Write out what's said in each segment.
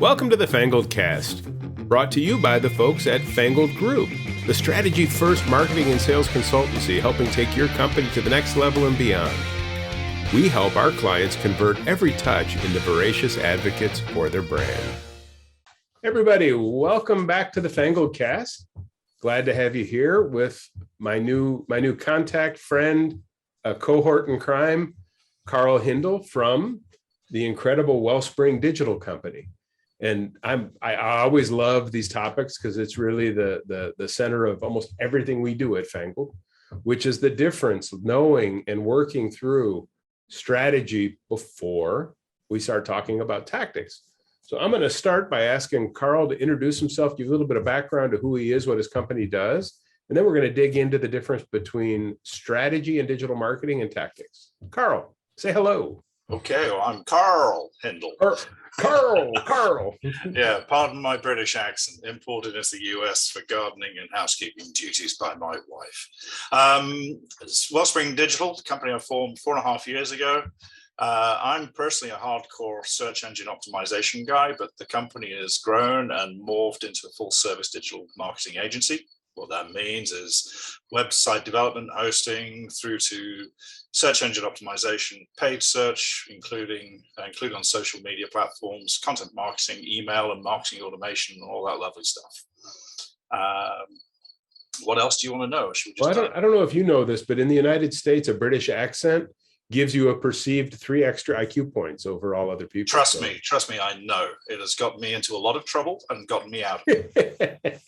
Welcome to the FangledCast, brought to you by the folks at Fangled Group, the strategy-first marketing and sales consultancy helping take your company to the next level and beyond. We help our clients convert every touch into voracious advocates for their brand. Everybody, welcome back to the FangledCast. Glad to have you here with my new contact friend, a cohort in crime, Karl Hindle from the incredible WellSpring Digital company. And I always love these topics because it's really the center of almost everything we do at Fangled, which is the difference of knowing and working through strategy before we start talking about tactics. So I'm going to start by asking Karl to introduce himself, give a little bit of background to who he is, what his company does, and then we're going to dig into the difference between strategy and digital marketing and tactics. Karl, say hello. Okay, well, I'm Karl Hindle. Carl. Yeah, pardon my British accent, imported into the US for gardening and housekeeping duties by my wife. WellSpring Digital, the company I formed 4.5 years ago. I'm personally a hardcore search engine optimization guy, but the company has grown and morphed into a full service digital marketing agency. What that means is website development, hosting, through to search engine optimization, paid search, including on social media platforms, content marketing, email and marketing automation, and all that lovely stuff. What else do you want to know? I don't know if you know this, but in the United States, a British accent gives you a perceived 3 extra IQ points over all other people. Trust me, I know. It has got me into a lot of trouble and gotten me out of it.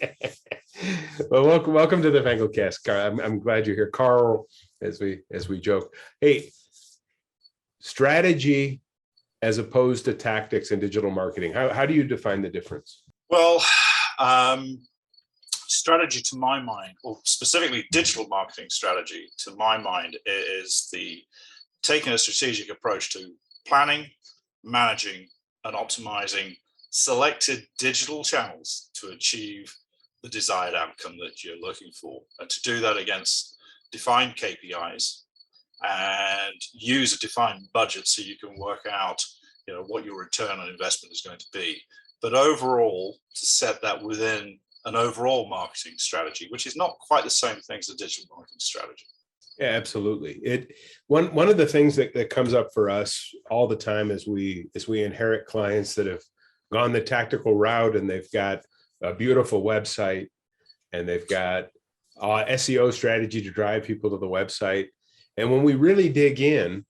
Well, welcome to the FangledCast, Karl. I'm glad you're here, Karl. As we joke, hey, strategy as opposed to tactics in digital marketing. How do you define the difference? Well, strategy to my mind, or specifically digital marketing strategy to my mind, is taking a strategic approach to planning, managing, and optimizing selected digital channels to achieve the desired outcome that you're looking for, and to do that against defined KPIs and use a defined budget so you can work out, what your return on investment is going to be. But overall, to set that within an overall marketing strategy, which is not quite the same thing as a digital marketing strategy. Yeah, absolutely. One of the things that comes up for us all the time as we inherit clients that have gone the tactical route and they've got a beautiful website and they've got SEO strategy to drive people to the website. And when we really dig in,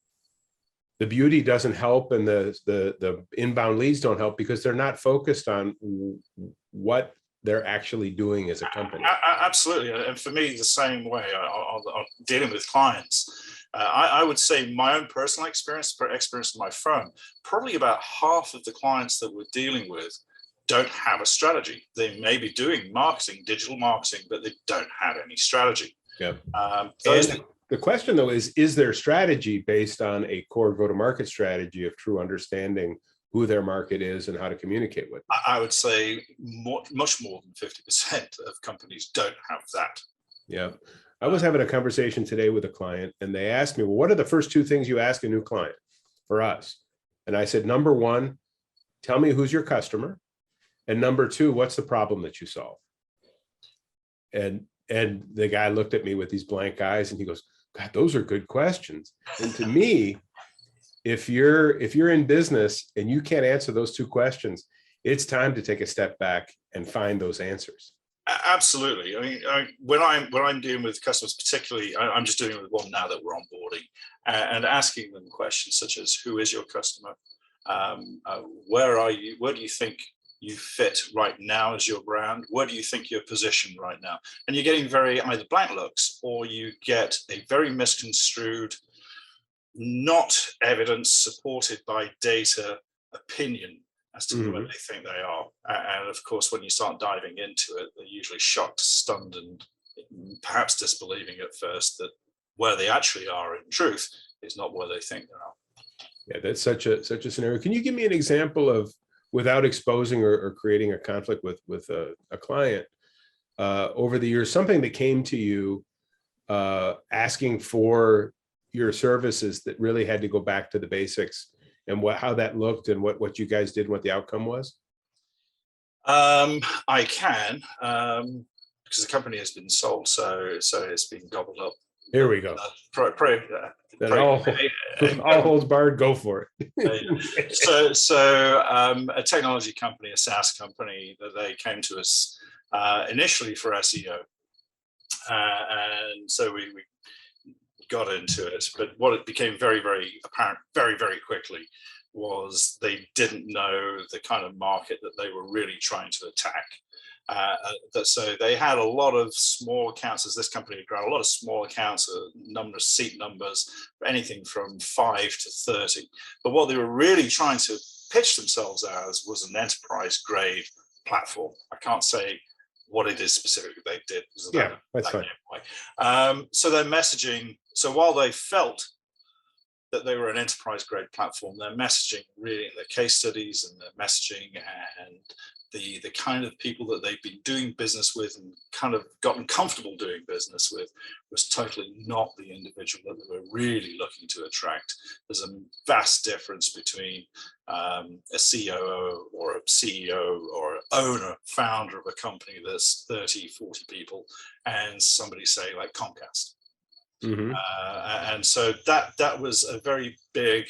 the beauty doesn't help and the inbound leads don't help because they're not focused on what they're actually doing as a company. Absolutely. And for me, the same way, dealing with clients, I would say my own personal experience of my firm, probably about half of the clients that we're dealing with don't have a strategy. They may be doing marketing, digital marketing, but they don't have any strategy. Yeah. The question though is there strategy based on a core go-to-market strategy of true understanding who their market is and how to communicate with them? I would say much more than 50% of companies don't have that. Yeah. I was having a conversation today with a client and they asked me, well, what are the first 2 things you ask a new client for us? And I said, number 1, tell me who's your customer. And number 2, what's the problem that you solve? And the guy looked at me with these blank eyes and he goes, God, those are good questions. And to me, if you're in business and you can't answer those 2 questions, it's time to take a step back and find those answers. Absolutely. I mean, when I'm dealing with customers, particularly, I'm just dealing with one now that we're onboarding, and asking them questions such as, who is your customer? Where are you? Where do you think you fit right now as your brand? Where do you think you're positioned right now? And you're getting very either blank looks or you get a very misconstrued, not evidence supported by data opinion as to where they think they are. And of course, when you start diving into it, they're usually shocked, stunned, and perhaps disbelieving at first that where they actually are in truth is not where they think they are. Yeah, that's such a scenario. Can you give me an example of, without exposing or creating a conflict with a client, over the years, something that came to you asking for your services that really had to go back to the basics and how that looked and what you guys did and what the outcome was? I can, because the company has been sold, so it's been gobbled up. Here we go. Then all holds barred. Go for it. A technology company, a SaaS company, that they came to us initially for SEO, and so we got into it. But what it became very, very apparent very, very quickly was they didn't know the kind of market that they were really trying to attack. So they had a lot of small accounts, as this company had grown, a lot of small accounts, seat numbers, anything from 5 to 30. But what they were really trying to pitch themselves as was an enterprise grade platform. I can't say what it is specifically they did. Yeah, that's fine. So their messaging, so while they felt that they were an enterprise grade platform, their messaging, really, their case studies and their messaging and the kind of people that they've been doing business with and kind of gotten comfortable doing business with was totally not the individual that they were really looking to attract. There's a vast difference between a COO or a CEO or an owner, founder of a company that's 30, 40 people, and somebody, say, like Comcast. Mm-hmm. And so that was a very big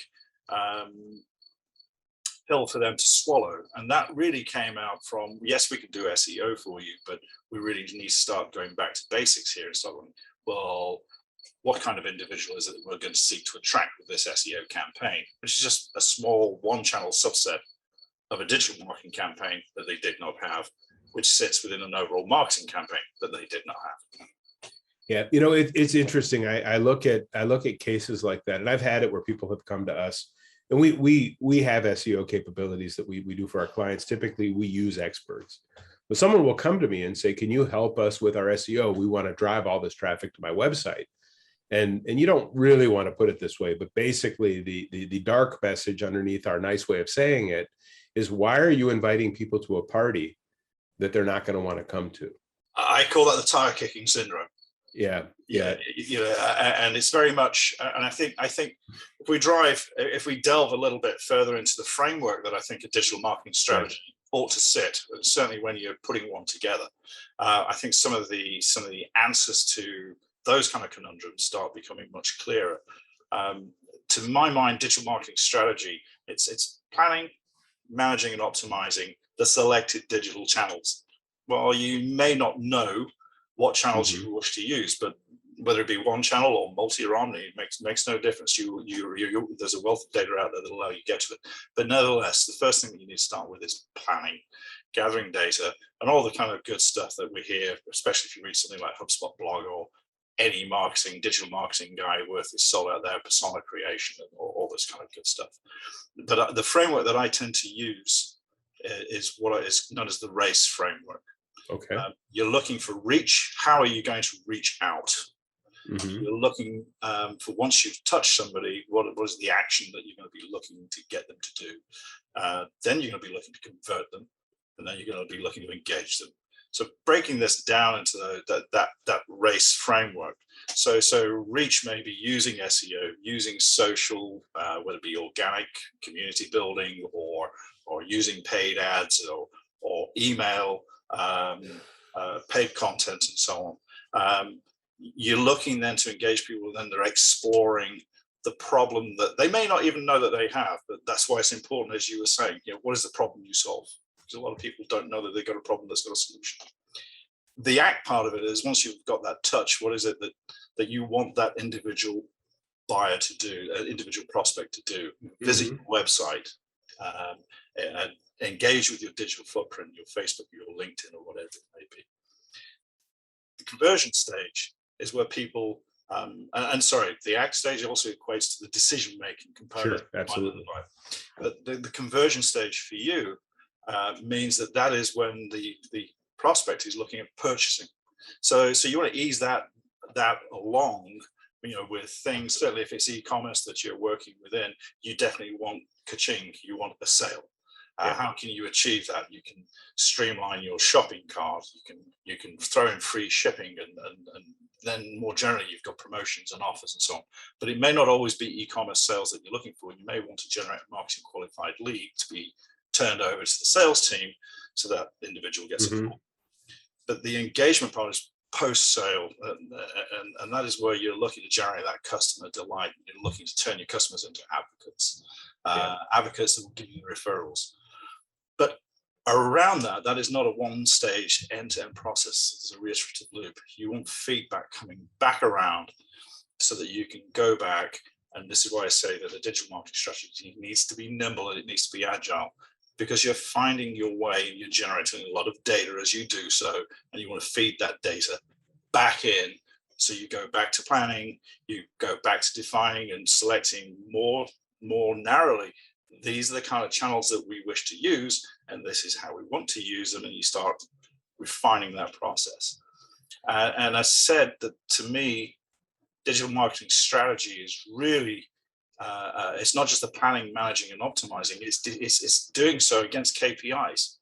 pill for them to swallow. And that really came out from, yes, we can do SEO for you, but we really need to start going back to basics here and start going, well, what kind of individual is it that we're going to seek to attract with this SEO campaign, which is just a small one-channel subset of a digital marketing campaign that they did not have, which sits within an overall marketing campaign that they did not have. Yeah, it's interesting. I look at cases like that, and I've had it where people have come to us, and we have SEO capabilities that we do for our clients. Typically, we use experts, but someone will come to me and say, "Can you help us with our SEO? We want to drive all this traffic to my website." And you don't really want to put it this way, but basically, the dark message underneath our nice way of saying it is, why are you inviting people to a party that they're not going to want to come to? I call that the tire kicking syndrome. Yeah. And it's very much, and I think if we delve a little bit further into the framework that I think a digital marketing strategy ought to sit, certainly when you're putting one together, I think some of the answers to those kind of conundrums start becoming much clearer. To my mind, digital marketing strategy, it's planning, managing, and optimizing the selected digital channels. Well, you may not know what channels you wish to use, but whether it be one channel or multi-omni, it makes no difference. There's a wealth of data out there that will allow you to get to it. But nevertheless, the first thing that you need to start with is planning, gathering data, and all the kind of good stuff that we hear, especially if you read something like HubSpot blog or any digital marketing guy worth his salt out there, persona creation, and all this kind of good stuff. But the framework that I tend to use is what is known as the RACE framework. Okay. You're looking for reach. How are you going to reach out? Mm-hmm. You're looking for, once you've touched somebody, what is the action that you're going to be looking to get them to do? Then you're going to be looking to convert them, and then you're going to be looking to engage them. So breaking this down into that RACE framework. So reach may be using SEO, using social, whether it be organic community building or using paid ads or email. Paid content and so on. You're looking then to engage people, and then they're exploring the problem that they may not even know that they have, but that's why it's important, as you were saying, what is the problem you solve? Because a lot of people don't know that they've got a problem that's got a solution. The act part of it is, once you've got that touch, what is it that you want that individual buyer to do, an individual prospect to do? Visit your website, and engage with your digital footprint, your Facebook, your LinkedIn, or whatever it may be. The conversion stage is where people, the act stage also equates to the decision-making component. Sure, absolutely. But the conversion stage for you means that is when the prospect is looking at purchasing. So you want to ease that along, with things. Certainly, if it's e-commerce that you're working within, you definitely want ka-ching. You want a sale. How can you achieve that? You can streamline your shopping cart. You can throw in free shipping, and then more generally, you've got promotions and offers and so on. But it may not always be e-commerce sales that you're looking for. You may want to generate a marketing qualified lead to be turned over to the sales team, so that individual gets Mm-hmm. informed. But the engagement part is post-sale, and that is where you're looking to generate that customer delight. You're looking to turn your customers into advocates, advocates that will give you referrals. But around that, that is not a one-stage end-to-end process. It's a reiterative loop. You want feedback coming back around so that you can go back. And this is why I say that a digital marketing strategy needs to be nimble and it needs to be agile, because you're finding your way and you're generating a lot of data as you do so, and you want to feed that data back in. So you go back to planning, you go back to defining and selecting more narrowly. These are the kind of channels that we wish to use, and this is how we want to use them, and you start refining that process. And I said that, to me, digital marketing strategy is really, it's not just the planning, managing, and optimizing. It's doing so against KPIs.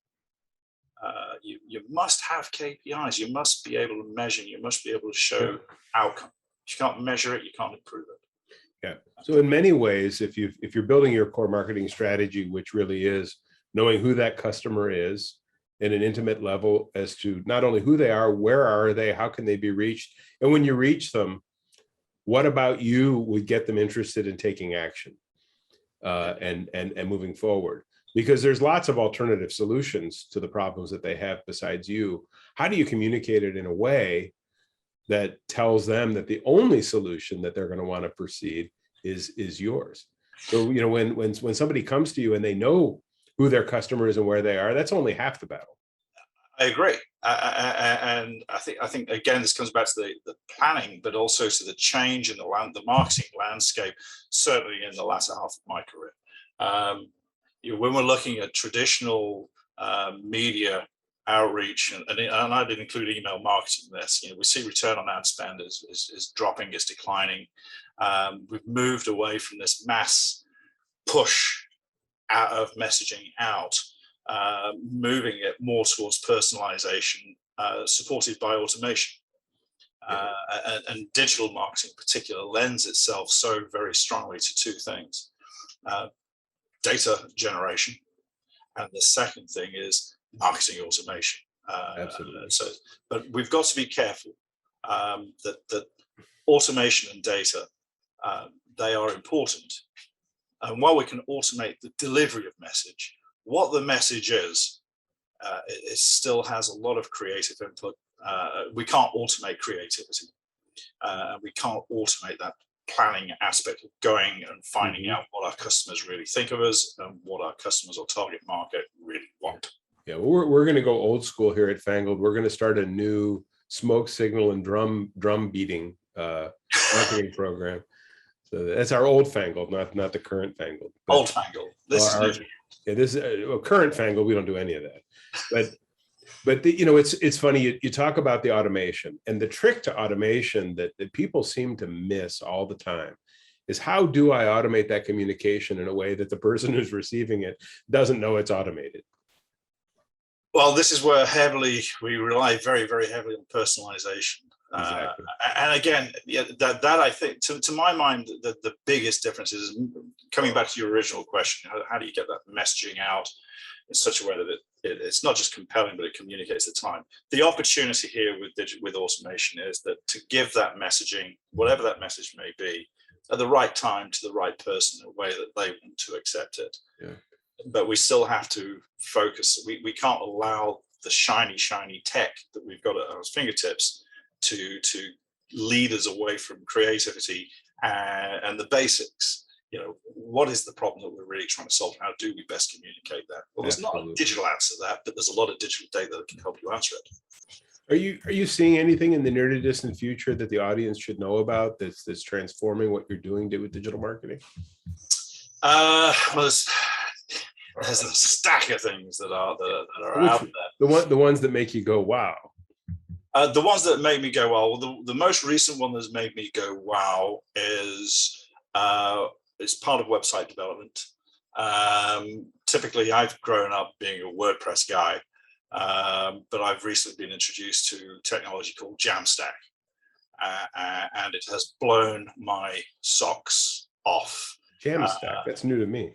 You must have KPIs. You must be able to measure. You must be able to show outcome. If you can't measure it, you can't improve it. Yeah. So in many ways, if you're building your core marketing strategy, which really is knowing who that customer is in an intimate level as to not only who they are, where are they, how can they be reached, and when you reach them, what about you would get them interested in taking action and moving forward? Because there's lots of alternative solutions to the problems that they have besides you. How do you communicate it in a way that tells them that the only solution that they're going to want to proceed is yours? So, you know, when somebody comes to you and they know who their customer is and where they are, that's only half the battle. I agree, and I think again this comes back to the planning, but also to the change in the marketing landscape. Certainly in the latter half of my career, when we're looking at traditional media outreach, and I did include email marketing in this. We see return on ad spend is dropping, is declining. We've moved away from this mass push out of messaging out. Moving it more towards personalization, supported by automation. And digital marketing in particular lends itself so very strongly to two things: data generation, and the second thing is marketing automation. Absolutely. But we've got to be careful that automation and data, they are important. And while we can automate the delivery of message, what the message is, it still has a lot of creative input. We can't automate creativity. We can't automate that planning aspect of going and finding out what our customers really think of us and what our customers or target market really want. Yeah, well, we're going to go old school here at Fangled. We're going to start a new smoke signal and drum beating marketing program. So that's our old Fangled, not the current Fangled. Old Fangled. This is new. Yeah, this is current Fangled. We don't do any of that. But it's funny. You talk about the automation, and the trick to automation that people seem to miss all the time is, how do I automate that communication in a way that the person who's receiving it doesn't know it's automated? Well, this is where we rely very, very heavily on personalization. Exactly. And again, that I think, to my mind, the biggest difference is coming back to your original question: how do you get that messaging out in such a way that it's not just compelling, but it communicates the time? The opportunity here with automation is that to give that messaging, whatever that message may be, at the right time to the right person in a way that they want to accept it. Yeah. But we still have to focus. We can't allow the shiny tech that we've got at our fingertips to lead us away from creativity and the basics. What is the problem that we're really trying to solve? How do we best communicate that? Well, there's not a digital answer to that, but there's a lot of digital data that can help you answer it. Are you seeing anything in the near to distant future that the audience should know about that's transforming what you're doing with digital marketing? Well, there's a stack of things that are out there. The ones that make you go, wow. The ones that make me go, wow. Well, the most recent one that's made me go, wow, is part of website development. Typically, I've grown up being a WordPress guy, but I've recently been introduced to technology called Jamstack, and it has blown my socks off. Jamstack, that's new to me.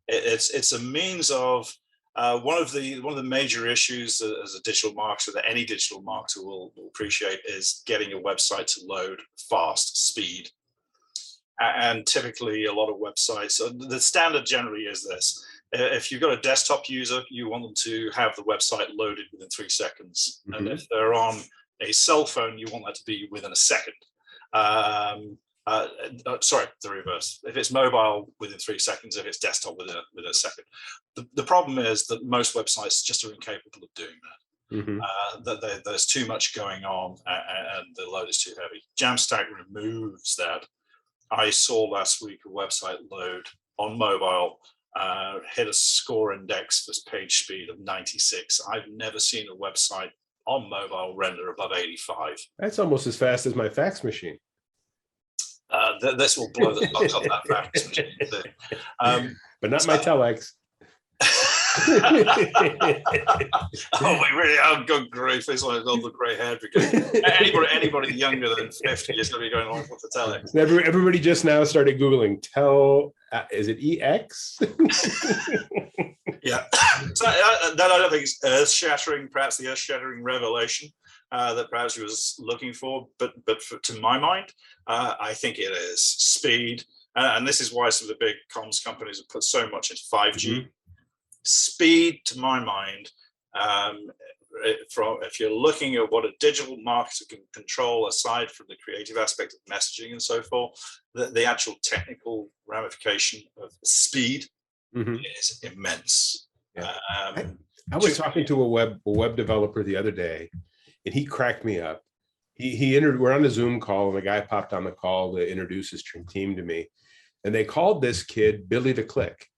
It's a means of One of the major issues as a digital marketer that any digital marketer will appreciate is getting a website to load fast, speed. And typically a lot of websites, the standard generally is this: if you've got a desktop user, you want them to have the website loaded within 3 seconds. And if they're on a cell phone, you want that to be within a second. Sorry, the reverse. If it's mobile, within 3 seconds. If it's desktop, within a second. The problem is that most websites just are incapable of doing that. That there's too much going on, and the load is too heavy. Jamstack removes that. I saw last week a website load on mobile, hit a score index for page speed of 96. I've never seen a website on mobile render above 85. That's almost as fast as my fax machine. This will blow the socks off that fax machine. But not my telex. Oh, we really have good grief. It's like all the grey hair, because anybody younger than 50 is going to be going on with the telex. Everybody just now started Googling is it EX? Yeah. So that I don't think is earth-shattering, perhaps the earth-shattering revelation that perhaps he was looking for. But to my mind, I think it is speed. And this is why some of the big comms companies have put so much into 5G. Speed, to my mind, if you're looking at what a digital marketer can control, aside from the creative aspect of messaging and so forth, the actual technical ramification of speed is immense. Yeah. I was talking to a web developer the other day, and he cracked me up. We're on a Zoom call, and the guy popped on the call to introduce his team to me, and they called this kid Billy the Click.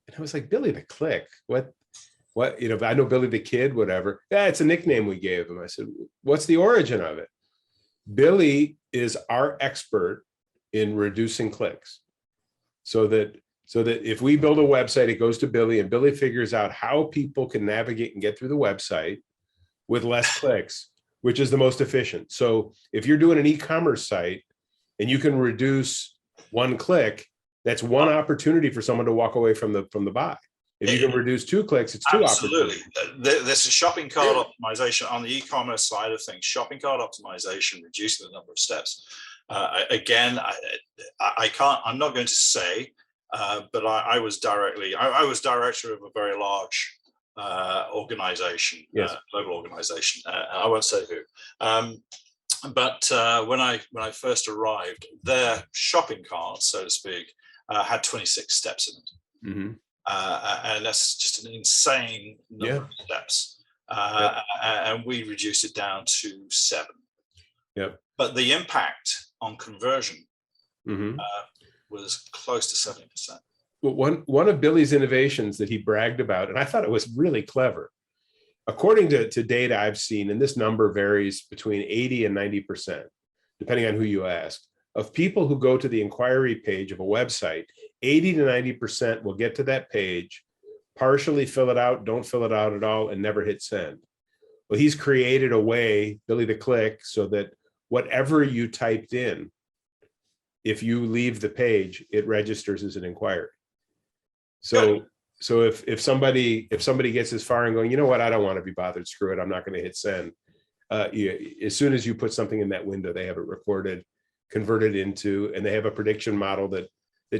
And I was like, Billy the Click? What? I know Billy the Kid, whatever. Yeah, it's a nickname we gave him. I said, what's the origin of it? Billy is our expert in reducing clicks. So that if we build a website, it goes to Billy, and Billy figures out how people can navigate and get through the website with less clicks, which is the most efficient. So if you're doing an e-commerce site and you can reduce 1 click, that's 1 opportunity for someone to walk away from the buy. If you can reduce 2 clicks, it's 2 opportunities. Absolutely. There's a shopping cart optimization on the e-commerce side of things. Shopping cart optimization, reducing the number of steps. Again, I'm not going to say, but I was director of a very large organization, yes. Global organization. I won't say who. But when I first arrived, their shopping cart, so to speak, had 26 steps in it. And that's just an insane number of steps. And we reduced it down to 7. Yep. But the impact on conversion was close to 70%. Well, one of Billy's innovations that he bragged about, and I thought it was really clever, according to data I've seen, and this number varies between 80 and 90%, depending on who you ask, of people who go to the inquiry page of a website, 80 to 90% will get to that page, partially fill it out, don't fill it out at all, and never hit send. Well, he's created a way, Billy the Click, so that whatever you typed in, if you leave the page, it registers as an inquiry. So if somebody gets as far and going, you know what, I don't want to be bothered, screw it, I'm not going to hit send. As soon as you put something in that window, they have it recorded, converted into, and they have a prediction model that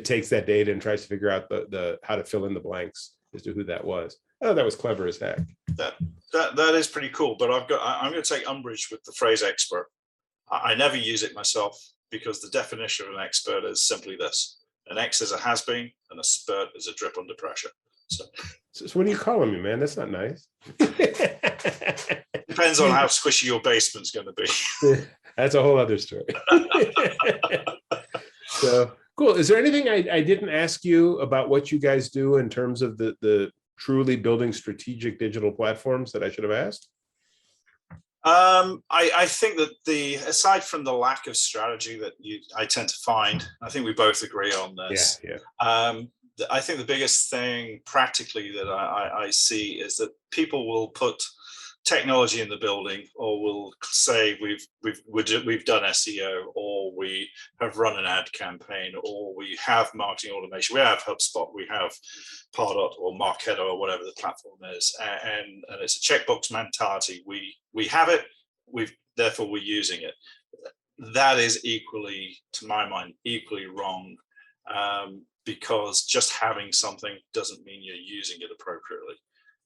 takes that data and tries to figure out the how to fill in the blanks as to who that was. Oh, that was clever as heck. That is pretty cool. But I'm going to take umbrage with the phrase expert. I never use it myself, because the definition of an expert is simply this: an X is a has-been, and a spurt is a drip under pressure. So what are you calling me, man? That's not nice. Depends on how squishy your basement's going to be. That's a whole other story. So cool. Is there anything I didn't ask you about what you guys do in terms of the truly building strategic digital platforms that I should have asked? I think that aside from the lack of strategy that I tend to find, I think we both agree on this. Yeah. I think the biggest thing practically that I see is that people will put technology in the building, or we'll say we've done SEO, or we have run an ad campaign, or we have marketing automation, we have HubSpot, we have Pardot or Marketo or whatever the platform is, and it's a checkbox mentality. We have it, therefore we're using it. That is equally, to my mind, equally wrong, because just having something doesn't mean you're using it appropriately.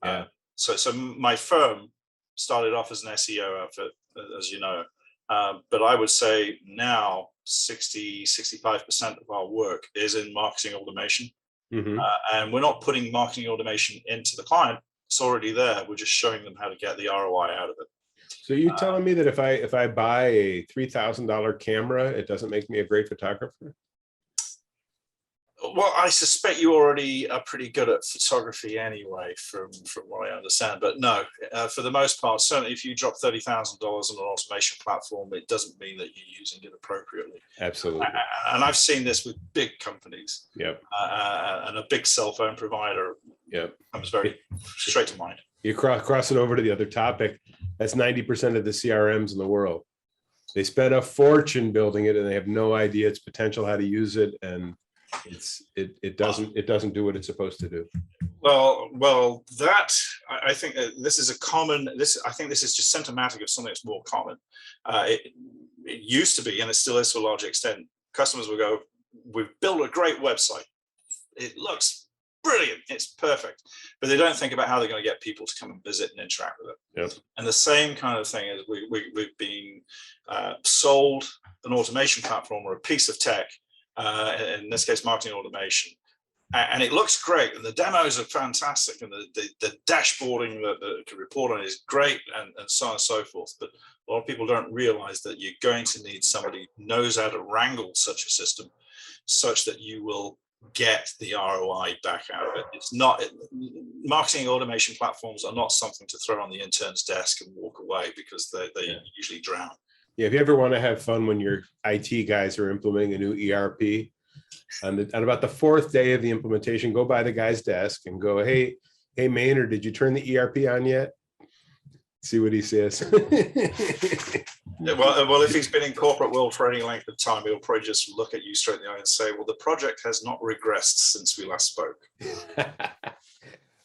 Yeah. So my firm started off as an SEO outfit, as you know, but I would say now 65% of our work is in marketing automation. Mm-hmm. And we're not putting marketing automation into the client. It's already there. We're just showing them how to get the ROI out of it. So you're telling me that if I buy a $3,000 camera, it doesn't make me a great photographer? Well, I suspect you already are pretty good at photography anyway, from what I understand. But no, for the most part, certainly if you drop $30,000 on an automation platform, it doesn't mean that you're using it appropriately. Absolutely. And I've seen this with big companies. Yep. And a big cell phone provider. Yep. Comes very straight to mind. You cross it over to the other topic. That's 90% of the CRMs in the world. They spend a fortune building it, and they have no idea its potential, how to use it, and it doesn't do what it's supposed to do. Well, that I think this is a common. I think this is just symptomatic of something that's more common. It used to be, and it still is to a large extent. Customers will go, "We've built a great website. It looks brilliant. It's perfect," but they don't think about how they're going to get people to come and visit and interact with it. Yep. And the same kind of thing is we've been sold an automation platform or a piece of tech. In this case, marketing automation, and it looks great, and the demos are fantastic, and the dashboarding that can report on is great, and so on and so forth. But a lot of people don't realize that you're going to need somebody who knows how to wrangle such a system, such that you will get the ROI back out of it. It's not marketing automation platforms are not something to throw on the intern's desk and walk away, because they usually drown. Yeah, if you ever want to have fun when your IT guys are implementing a new ERP, on about the fourth day of the implementation, go by the guy's desk and go, hey, Maynard, did you turn the ERP on yet? See what he says. Yeah, well, if he's been in corporate world for any length of time, he'll probably just look at you straight in the eye and say, well, the project has not regressed since we last spoke.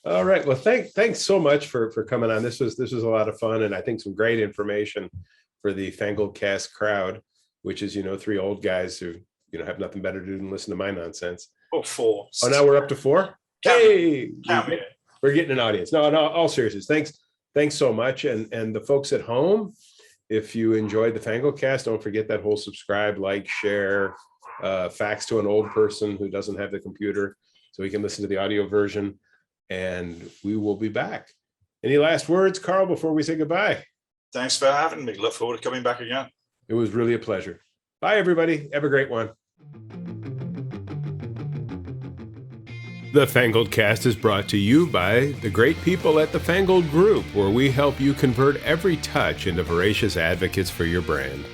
All right. Well, thanks so much for coming on. This was a lot of fun, and I think some great information for the FangledCast crowd, which is, three old guys who, have nothing better to do than listen to my nonsense. Oh, 4. Oh, now we're up to 4? Hey, we're getting an audience. No, all seriousness. Thanks so much. And the folks at home, if you enjoyed the FangledCast, don't forget that whole subscribe, like, share, fax to an old person who doesn't have the computer so he can listen to the audio version. And we will be back. Any last words, Karl, before we say goodbye? Thanks for having me. Look forward to coming back again. It was really a pleasure. Bye, everybody. Have a great one. The FangledCast is brought to you by the great people at the Fangled Group, where we help you convert every touch into voracious advocates for your brand.